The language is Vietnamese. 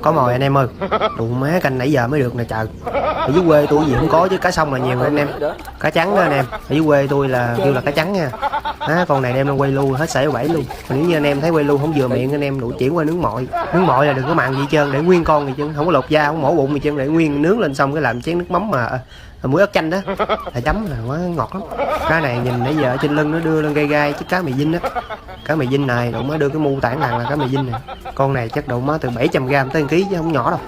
Có mồi anh em ơi. Đụng má canh nãy giờ mới được nè trời. Ở dưới quê tôi gì không có chứ cá sông là nhiều rồi anh em. Cá trắng đó anh em. Ở dưới quê tôi là kêu là cá trắng nha. Con này đem lên quay lưu hết sảy bảy luôn. Còn nếu như anh em thấy quay lưu không vừa miệng, anh em đủ chuyển qua nướng mọi. Nướng mọi là đừng có mặn gì trơn, để nguyên con gì chứ không có lột da, không mổ bụng gì trơn, để nguyên nướng lên xong cái làm chén nước mắm mà muối ớt chanh đó là chấm là quá ngọt lắm. Cá này nhìn nãy giờ ở trên lưng nó đưa lên gai gai chứ cá mì dinh á. Cá mì dinh này độ má đưa cái mu tản lằn là cá mì dinh này. Con này chắc độ má từ 700g tới 1 kg chứ không nhỏ đâu.